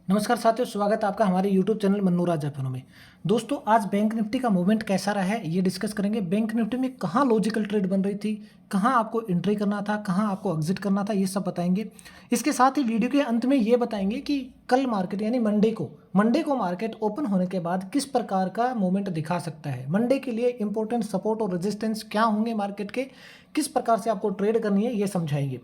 नमस्कार साथियों, स्वागत है आपका हमारे YouTube चैनल मनोराज एफएनो में। दोस्तों, आज बैंक निफ्टी का मूवमेंट कैसा रहा है ये डिस्कस करेंगे। बैंक निफ्टी में कहाँ लॉजिकल ट्रेड बन रही थी, कहाँ आपको एंट्री करना था, कहाँ आपको एग्जिट करना था, ये सब बताएंगे। इसके साथ ही वीडियो के अंत में ये बताएंगे कि कल मार्केट यानी मंडे को मार्केट ओपन होने के बाद किस प्रकार का मूवमेंट दिखा सकता है। मंडे के लिए इंपॉर्टेंट सपोर्ट और रेजिस्टेंस क्या होंगे मार्केट के, किस प्रकार से आपको ट्रेड करनी है, ये समझाएंगे।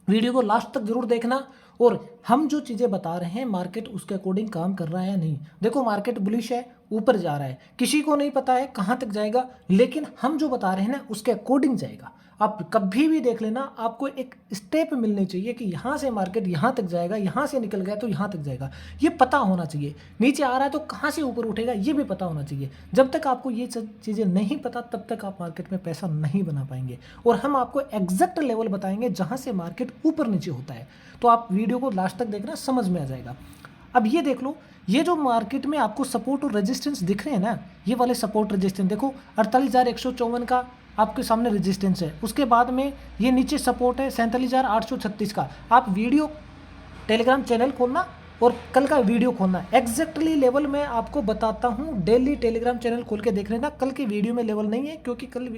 वीडियो को लास्ट तक जरूर देखना। और हम जो चीज़ें बता रहे हैं मार्केट उसके अकॉर्डिंग काम कर रहा है या नहीं। देखो, मार्केट बुलिश है, ऊपर जा रहा है, किसी को नहीं पता है कहाँ तक जाएगा, लेकिन हम जो बता रहे हैं ना उसके अकॉर्डिंग जाएगा। आप कभी भी देख लेना, आपको एक स्टेप मिलनी चाहिए कि यहाँ से मार्केट यहाँ तक जाएगा, यहाँ से निकल गया तो यहाँ तक जाएगा, ये पता होना चाहिए। नीचे आ रहा है तो कहाँ से ऊपर उठेगा ये भी पता होना चाहिए। जब तक आपको ये सब चीज़ें नहीं पता तब तक आप मार्केट में पैसा नहीं बना पाएंगे। और हम आपको एग्जैक्ट लेवल बताएंगे जहाँ से मार्केट ऊपर नीचे होता है। तो आप वीडियो को लास्ट तक देखना, समझ में आ जाएगा। अब ये देख लो, ये जो मार्केट में आपको सपोर्ट और रेजिस्टेंस दिख रहे हैं ना, ये वाले सपोर्ट रेजिस्टेंस देखो, 48,154 का आपके सामने रेजिस्टेंस है। उसके बाद में ये नीचे सपोर्ट है 47,836 का। आप वीडियो टेलीग्राम चैनल खोलना और कल का वीडियो खोलना, एग्जैक्टली लेवल मैं आपको बताता हूँ। डेली टेलीग्राम चैनल खोल के देख लेना। कल की वीडियो में लेवल नहीं है क्योंकि कल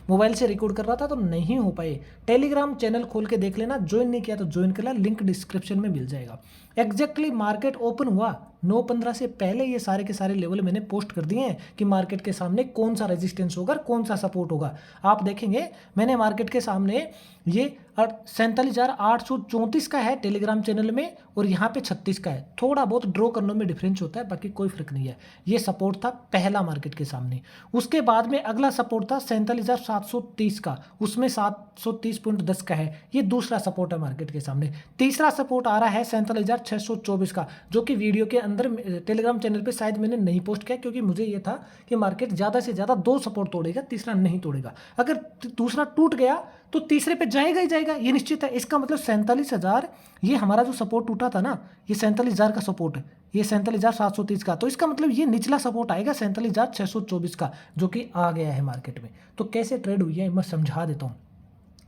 मोबाइल से रिकॉर्ड कर रहा था तो नहीं हो पाए। टेलीग्राम चैनल खोल के देख लेना। ज्वाइन नहीं किया तो ज्वाइन कर लेना, लिंक डिस्क्रिप्शन में मिल जाएगा। एग्जैक्टली मार्केट ओपन हुआ 9:15 से पहले ये सारे के सारे लेवल मैंने पोस्ट कर दिए हैं कि मार्केट के सामने कौन सा रेजिस्टेंस होगा, कौन सा सपोर्ट होगा। आप देखेंगे मैंने मार्केट के सामने ये 47,834 का है टेलीग्राम चैनल में, और यहाँ पे 36 का है। थोड़ा बहुत ड्रॉ करने में डिफरेंस होता है, बाकी कोई फर्क नहीं है। ये सपोर्ट था पहला मार्केट के सामने। उसके बाद में अगला सपोर्ट था 47,730 का, उसमें 730.10 का है। ये दूसरा सपोर्ट है मार्केट के सामने। तीसरा सपोर्ट आ रहा है 47,624 का, जो कि वीडियो के अंदर टेलीग्राम चैनल पे शायद मैंने नहीं पोस्ट किया क्योंकि मुझे ये था कि मार्केट ज़्यादा से ज़्यादा 2 सपोर्ट तोड़ेगा, तीसरा नहीं तोड़ेगा। अगर दूसरा टूट गया तो तीसरे पे जाएगा ही जाएगा, ये निश्चित है। इसका मतलब 47,000, ये हमारा जो सपोर्ट टूटा था ना, ये 47,000 का सपोर्ट है, ये 47,730 का। तो इसका मतलब ये निचला सपोर्ट आएगा 47,624 का, जो कि आ गया है मार्केट में। तो कैसे ट्रेड हुई है मैं समझा देता हूँ।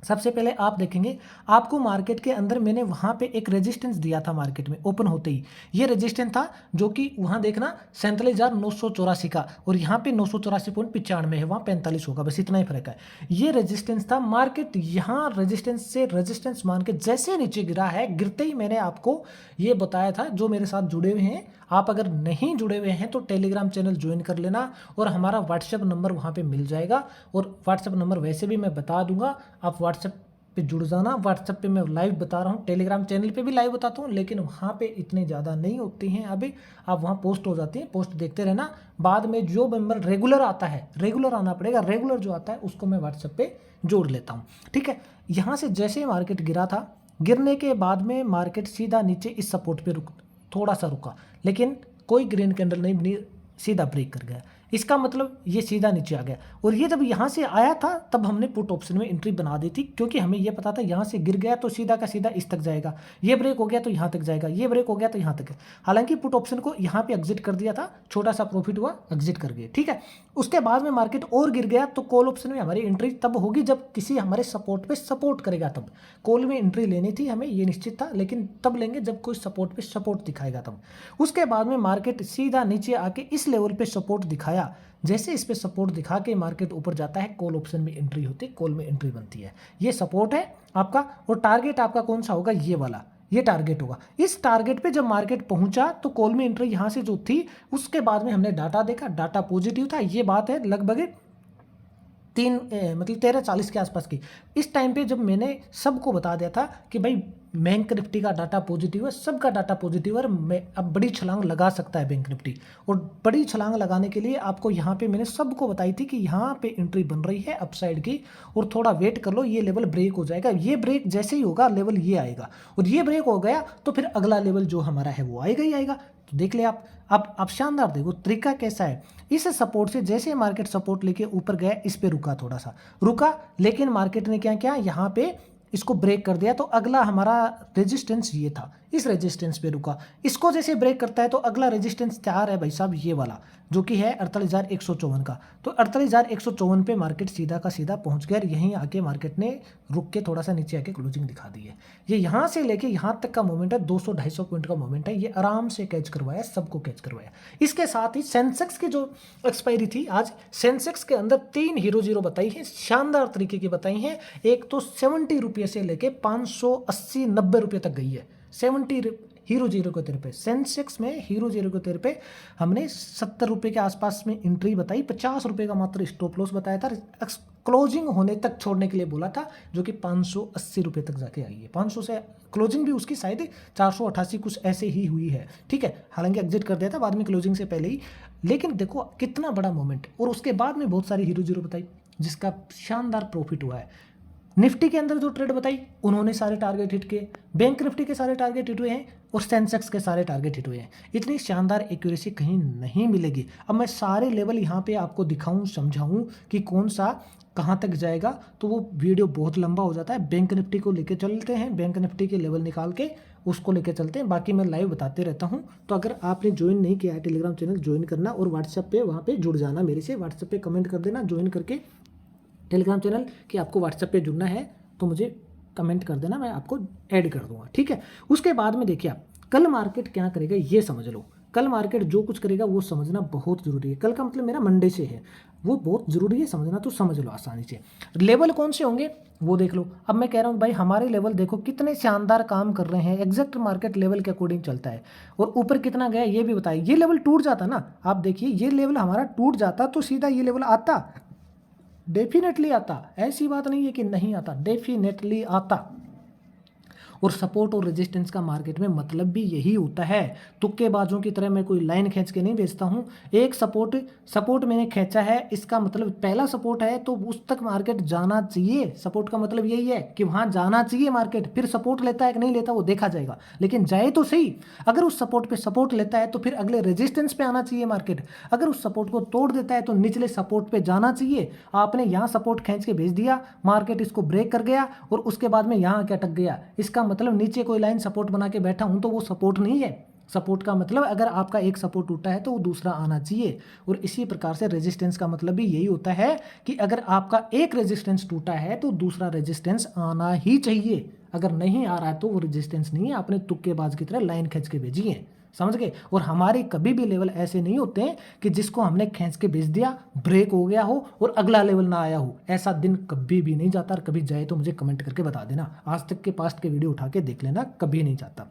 सबसे पहले आप देखेंगे, आपको मार्केट के अंदर मैंने वहाँ पे एक रेजिस्टेंस दिया था मार्केट में ओपन होते ही। ये रेजिस्टेंस था जो कि वहाँ देखना 47,984 का, और यहाँ पे 984.95 है, वहाँ 45 होगा, बस इतना ही फर्क है। ये रेजिस्टेंस था। मार्केट यहाँ रेजिस्टेंस से रेजिस्टेंस मान के जैसे नीचे गिरा है, गिरते ही मैंने आपको ये बताया था। जो मेरे साथ जुड़े हुए हैं, आप अगर नहीं जुड़े हुए हैं तो टेलीग्राम चैनल ज्वाइन कर लेना, और हमारा व्हाट्सएप नंबर वहाँ पे मिल जाएगा। और व्हाट्सएप नंबर वैसे भी मैं बता दूंगा, आप व्हाट्सएप पे जुड़ जाना। व्हाट्सएप पे मैं लाइव बता रहा हूँ, टेलीग्राम चैनल पे भी लाइव बताता हूँ, लेकिन वहाँ पे इतने ज़्यादा नहीं होती हैं अभी। आप वहाँ पोस्ट हो जाती हैं, पोस्ट देखते रहना। बाद में जो मेंबर रेगुलर आता है, रेगुलर आना पड़ेगा, रेगुलर जो आता है उसको मैं व्हाट्सएप पे जोड़ लेता हूँ, ठीक है। यहाँ से जैसे ही मार्केट गिरा था, गिरने के बाद में मार्केट सीधा नीचे इस सपोर्ट पे थोड़ा सा रुका, लेकिन कोई ग्रीन कैंडल नहीं बनी, सीधा ब्रेक कर गया। इसका मतलब ये सीधा नीचे आ गया। और ये जब यहाँ से आया था तब हमने पुट ऑप्शन में एंट्री बना दी थी, क्योंकि हमें ये पता था यहाँ से गिर गया तो सीधा का सीधा इस तक जाएगा, ये ब्रेक हो गया तो यहाँ तक जाएगा, ये ब्रेक हो गया तो यहाँ तक है। हालांकि पुट ऑप्शन को यहाँ पे एग्जिट कर दिया था, छोटा सा प्रॉफिट हुआ, एग्जिट कर गए, ठीक है। उसके बाद में मार्केट और गिर गया तो कॉल ऑप्शन में हमारी एंट्री तब होगी जब किसी हमारे सपोर्ट पे सपोर्ट करेगा, तब कॉल में एंट्री लेनी थी हमें, ये निश्चित था, लेकिन तब लेंगे जब कोई सपोर्ट पे सपोर्ट दिखाएगा तब। उसके बाद में मार्केट सीधा नीचे आके इस लेवल पे सपोर्ट दिखाया। जैसे इस पे सपोर्ट दिखा के मार्केट ऊपर जाता है, कॉल ऑप्शन में एंट्री होती है, कॉल में एंट्री बनती है। ये सपोर्ट है आपका, और टारगेट आपका कौन सा होगा, ये वाला, ये टारगेट होगा। इस टारगेट पे जब मार्केट पहुंचा तो कॉल में एंट्री यहाँ से जो थी, उसके बाद में हमने डाटा देखा, डाटा पॉजिटिव था। ये बात है लगभग 13:40 के आसपास की। इस टाइम पे जब मैंने सबको बता दिया था कि भाई बैंक निफ्टी का डाटा पॉजिटिव है, सबका डाटा पॉजिटिव है, मैं अब बड़ी छलांग लगा सकता है बैंक निफ्टी। और बड़ी छलांग लगाने के लिए आपको यहाँ पे मैंने सबको बताई थी कि यहाँ पे एंट्री बन रही है अपसाइड की, और थोड़ा वेट कर लो, ये लेवल ब्रेक हो जाएगा। ये ब्रेक जैसे ही होगा लेवल ये आएगा, और ये ब्रेक हो गया तो फिर अगला लेवल जो हमारा है वो आएगा ही आएगा। तो देख ले आप शानदार देखो तरीका कैसा है। इस सपोर्ट से जैसे मार्केट सपोर्ट लेके ऊपर गया, इस पे रुका, थोड़ा सा रुका, लेकिन मार्केट ने क्या किया, यहाँ पे इसको ब्रेक कर दिया तो अगला हमारा रेजिस्टेंस ये था, इस रेजिस्टेंस पे रुका। इसको जैसे ब्रेक करता है तो अगला रेजिस्टेंस क्या है भाई साहब, ये वाला जो कि है 48,154 का। तो 48,154 पे मार्केट सीधा का सीधा पहुंच गया और यहीं आके मार्केट ने रुक के थोड़ा सा नीचे आके क्लोजिंग दिखा दी है। ये यहाँ से लेके यहाँ तक का मोमेंट है, 200-250 पॉइंट का मोमेंट है, ये आराम से कैच करवाया, सबको कैच करवाया। इसके साथ ही सेंसेक्स की जो एक्सपायरी थी आज, सेंसेक्स के अंदर 3 हीरो जीरो बताई है, शानदार तरीके की बताई हैं। एक तो 70 रुपये से लेके 580-90 रुपये तक गई है। 70 हीरो जीरो के तेरे पे, सेंसेक्स में हीरो जीरो के तेरे पे हमने 70 रुपये के आसपास में एंट्री बताई, 50 रुपये का मात्र स्टॉप लॉस बताया था, क्लोजिंग होने तक छोड़ने के लिए बोला था, जो कि 580 रुपये तक जाके आई है। 500 से क्लोजिंग भी उसकी शायद 488 कुछ ऐसे ही हुई है, ठीक है। हालांकि एग्जिट कर दिया था बाद में क्लोजिंग से पहले ही, लेकिन देखो कितना बड़ा मोमेंट। और उसके बाद में बहुत सारी हीरो जीरो बताई जिसका शानदार प्रॉफिट हुआ है। निफ्टी के अंदर जो ट्रेड बताई उन्होंने सारे टारगेट हिट किए, बैंक निफ्टी के सारे टारगेट हिट हुए हैं और सेंसेक्स के सारे टारगेट हिट हुए हैं। इतनी शानदार एक्यूरेसी कहीं नहीं मिलेगी। अब मैं सारे लेवल यहाँ पे आपको दिखाऊं, समझाऊं कि कौन सा कहाँ तक जाएगा, तो वो वीडियो बहुत लंबा हो जाता है। बैंक निफ्टी को लेके चलते हैं, बैंक निफ्टी के लेवल निकाल के उसको लेके चलते हैं, बाकी मैं लाइव बताते रहता हूँ। तो अगर आपने ज्वाइन नहीं किया है टेलीग्राम चैनल, ज्वाइन करना और व्हाट्सएप पे वहाँ पे जुड़ जाना मेरे से। व्हाट्सएप पे कमेंट कर देना ज्वाइन करके टेलीग्राम चैनल कि आपको व्हाट्सएप पे जुड़ना है, तो मुझे कमेंट कर देना, मैं आपको ऐड कर दूंगा, ठीक है। उसके बाद में देखिए आप कल मार्केट क्या करेगा ये समझ लो। कल मार्केट जो कुछ करेगा वो समझना बहुत ज़रूरी है। कल का मतलब मेरा मंडे से है, वो बहुत ज़रूरी है समझना, तो समझ लो आसानी से। लेवल कौन से होंगे वो देख लो। अब मैं कह रहा हूँ भाई हमारे लेवल देखो कितने शानदार काम कर रहे हैं, एग्जैक्ट मार्केट लेवल के अकॉर्डिंग चलता है। और ऊपर कितना गया ये भी बताइए। ये लेवल टूट जाता ना, आप देखिए ये लेवल हमारा टूट जाता तो सीधा ये लेवल आता, डेफिनेटली आता, ऐसी बात नहीं है कि नहीं आता, डेफिनेटली आता। और सपोर्ट और रेजिस्टेंस का मार्केट में मतलब भी यही होता है। तुक्केबाजों की तरह मैं कोई लाइन खींच के नहीं बेचता हूँ। एक सपोर्ट मैंने खींचा है, इसका मतलब पहला सपोर्ट है तो उस तक मार्केट जाना चाहिए। सपोर्ट का मतलब यही है कि वहाँ जाना चाहिए मार्केट, फिर सपोर्ट लेता है कि नहीं लेता वो देखा जाएगा, लेकिन जाए तो सही। अगर उस सपोर्ट पे सपोर्ट लेता है तो फिर अगले रेजिस्टेंस पे आना चाहिए मार्केट। अगर उस सपोर्ट को तोड़ देता है तो निचले सपोर्ट पे जाना चाहिए। आपने यहाँ सपोर्ट खींच के भेज दिया, मार्केट इसको ब्रेक कर गया और उसके बाद में यहाँ क्या अटक गया। इसका मतलब नीचे कोई लाइन सपोर्ट बना के बैठा हूं तो वो सपोर्ट नहीं है। सपोर्ट का मतलब अगर आपका एक सपोर्ट टूटा है तो वो दूसरा आना चाहिए। और इसी प्रकार से रेजिस्टेंस का मतलब भी यही होता है कि अगर आपका एक रेजिस्टेंस टूटा है तो दूसरा रेजिस्टेंस आना ही चाहिए। अगर नहीं आ रहा है तो वो रेजिस्टेंस नहीं है, आपने तुक्केबाज की तरह लाइन खींच के भेजी है, समझ गए। और हमारे कभी भी लेवल ऐसे नहीं होते हैं कि जिसको हमने खींच के भेज दिया ब्रेक हो गया हो और अगला लेवल ना आया हो। ऐसा दिन कभी भी नहीं जाता, और कभी जाए तो मुझे कमेंट करके बता देना। आज तक के पास्ट के वीडियो उठा के देख लेना, कभी नहीं जाता।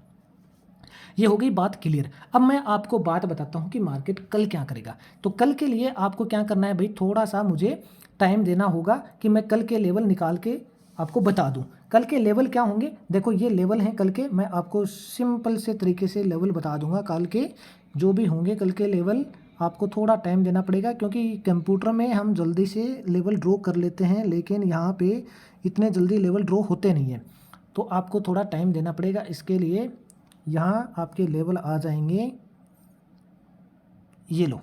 ये हो गई बात क्लियर। अब मैं आपको बात बताता हूँ कि मार्केट कल क्या करेगा। तो कल के लिए आपको क्या करना है भाई, थोड़ा सा मुझे टाइम देना होगा कि मैं कल के लेवल निकाल के आपको बता दूं। कल के लेवल क्या होंगे, देखो ये लेवल हैं कल के, मैं आपको सिंपल से तरीके से लेवल बता दूंगा। कल के जो भी होंगे कल के लेवल, आपको थोड़ा टाइम देना पड़ेगा क्योंकि कंप्यूटर में हम जल्दी से लेवल ड्रॉ कर लेते हैं, लेकिन यहाँ पे इतने जल्दी लेवल ड्रॉ होते नहीं हैं, तो आपको थोड़ा टाइम देना पड़ेगा इसके लिए। यहाँ आपके लेवल आ जाएंगे, ये लो,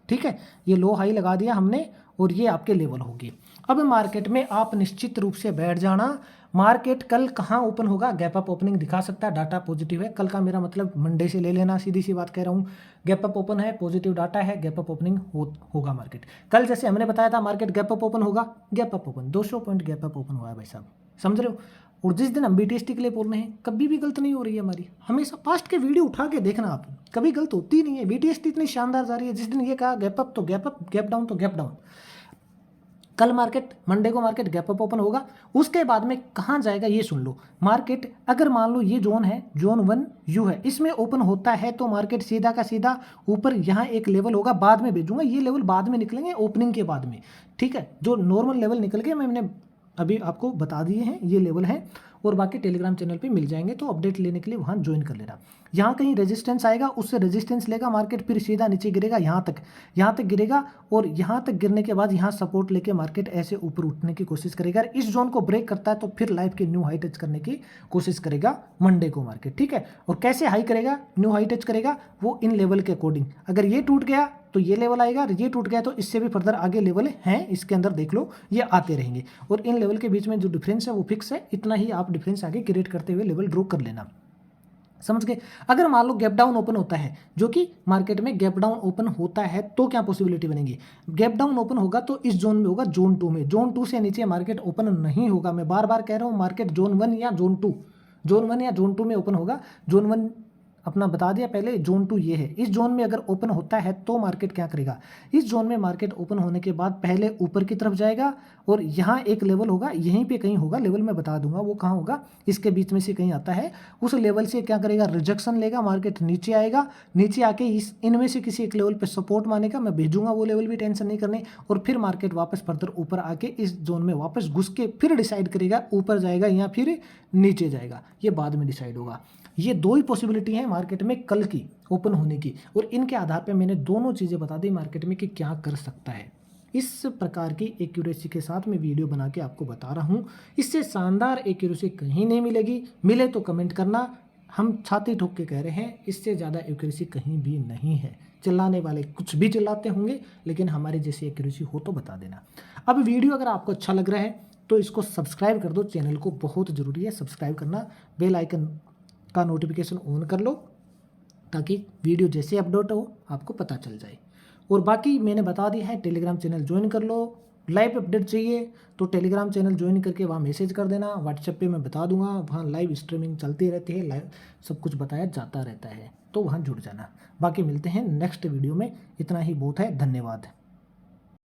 ठीक है, ये लो हाई लगा दिया हमने और ये आपके लेवल होगी। अब मार्केट में आप निश्चित रूप से बैठ जाना। मार्केट कल कहाँ ओपन होगा, गैप अप ओपनिंग दिखा सकता है, डाटा पॉजिटिव है। कल का मेरा मतलब मंडे से ले लेना, सीधी सी बात कह रहा हूँ। गैप अप ओपन है, पॉजिटिव डाटा है, गैप अप ओपनिंग होगा मार्केट कल। जैसे हमने बताया था मार्केट गैप अप ओपन होगा, gap up open 200 point gap up open हुआ है भाई साहब, समझ रहे हो। और जिस दिन हम BTST के लिए बोल रहे हैं कभी भी गलत नहीं हो रही है हमारी। हमेशा पास्ट के वीडियो उठा के देखना आप, कभी गलत होती नहीं है। BTST इतनी शानदार जा रही है, जिस दिन ये कहा गैप अप तो गैप अप, गैप डाउन तो गैप डाउन। कल मार्केट मंडे को मार्केट गैप अप ओपन होगा। उसके बाद में कहाँ जाएगा ये सुन लो। मार्केट अगर मान लो ये जोन है, जोन 1U है, इसमें ओपन होता है तो मार्केट सीधा का सीधा ऊपर यहाँ एक लेवल होगा, बाद में भेजूंगा, ये लेवल बाद में निकलेंगे ओपनिंग के बाद में, ठीक है। जो नॉर्मल लेवल निकल गए मैंने अभी आपको बता दिए हैं, ये लेवल है। और बाकी टेलीग्राम चैनल पे मिल जाएंगे, तो अपडेट लेने के लिए वहाँ ज्वाइन कर लेना। यहाँ कहीं रेजिस्टेंस आएगा, उससे रेजिस्टेंस लेगा मार्केट, फिर सीधा नीचे गिरेगा, यहाँ तक गिरेगा। और यहाँ तक गिरने के बाद यहाँ सपोर्ट लेके मार्केट ऐसे ऊपर उठने की कोशिश करेगा। इस जोन को ब्रेक करता है तो फिर लाइफ के न्यू हाई टच करने की कोशिश करेगा मंडे को मार्केट, ठीक है। और कैसे हाई करेगा, न्यू हाई टच करेगा, वो इन लेवल के अकॉर्डिंग। अगर ये टूट गया तो ये लेवल आएगा, ये टूट गया तो इससे भी फर्दर आगे लेवल हैं इसके अंदर, देख लो ये आते रहेंगे। और इन लेवल के बीच में जो डिफरेंस है वो फिक्स है, इतना ही आप डिफरेंस आगे क्रिएट करते हुए लेवल ड्रॉ कर लेना। समझ गए। अगर मान लो गैप डाउन ओपन होता है, जो कि मार्केट में गैप डाउन ओपन होता है, तो क्या पॉसिबिलिटी बनेगी? गैप डाउन ओपन होगा तो इस जोन में होगा, जोन 2 में। जोन 2 से नीचे मार्केट ओपन नहीं होगा। मैं बार बार कह रहा हूँ, मार्केट जोन 1 या जोन 2, जोन 1 या जोन 2 में ओपन होगा। जोन 1 अपना बता दिया पहले, जोन 2 ये है। इस जोन में अगर ओपन होता है तो मार्केट क्या करेगा? इस जोन में मार्केट ओपन होने के बाद पहले ऊपर की तरफ जाएगा और यहाँ एक लेवल होगा, यहीं पे कहीं होगा, लेवल मैं बता दूंगा वो कहाँ होगा, इसके बीच में से कहीं आता है। उस लेवल से क्या करेगा? रिजेक्शन लेगा, मार्केट नीचे आएगा, नीचे आके इनमें से किसी एक लेवल पे सपोर्ट मानेगा, मैं भेजूंगा वो लेवल भी, टेंशन नहीं करनी। और फिर मार्केट वापस फर्दर ऊपर आके इस जोन में वापस घुस के फिर डिसाइड करेगा ऊपर जाएगा या फिर नीचे जाएगा, ये बाद में डिसाइड होगा। ये दो ही पॉसिबिलिटी है मार्केट में कल की ओपन होने की, और इनके आधार पे मैंने दोनों चीज़ें बता दी मार्केट में कि क्या कर सकता है। इस प्रकार की एक्यूरेसी के साथ मैं वीडियो बना के आपको बता रहा हूँ। इससे शानदार एक्यूरेसी कहीं नहीं मिलेगी, मिले तो कमेंट करना। हम छाती ठोक के कह रहे हैं, इससे ज़्यादा एक्यूरेसी कहीं भी नहीं है। चिल्लाने वाले कुछ भी चिल्लाते होंगे, लेकिन हमारी जैसी एक्यूरेसी हो तो बता देना। अब वीडियो अगर आपको अच्छा लग रहा है तो इसको सब्सक्राइब कर दो, चैनल को बहुत ज़रूरी है सब्सक्राइब करना। बेल आइकन का नोटिफिकेशन ऑन कर लो ताकि वीडियो जैसे अपलोड हो आपको पता चल जाए। और बाकी मैंने बता दिया है, टेलीग्राम चैनल ज्वाइन कर लो। लाइव अपडेट चाहिए तो टेलीग्राम चैनल ज्वाइन करके वहाँ मैसेज कर देना, व्हाट्सएप पे मैं बता दूंगा, वहाँ लाइव स्ट्रीमिंग चलती रहती है, लाइव सब कुछ बताया जाता रहता है, तो वहाँ जुड़ जाना। बाकी मिलते हैं नेक्स्ट वीडियो में, इतना ही बहुत है, धन्यवाद।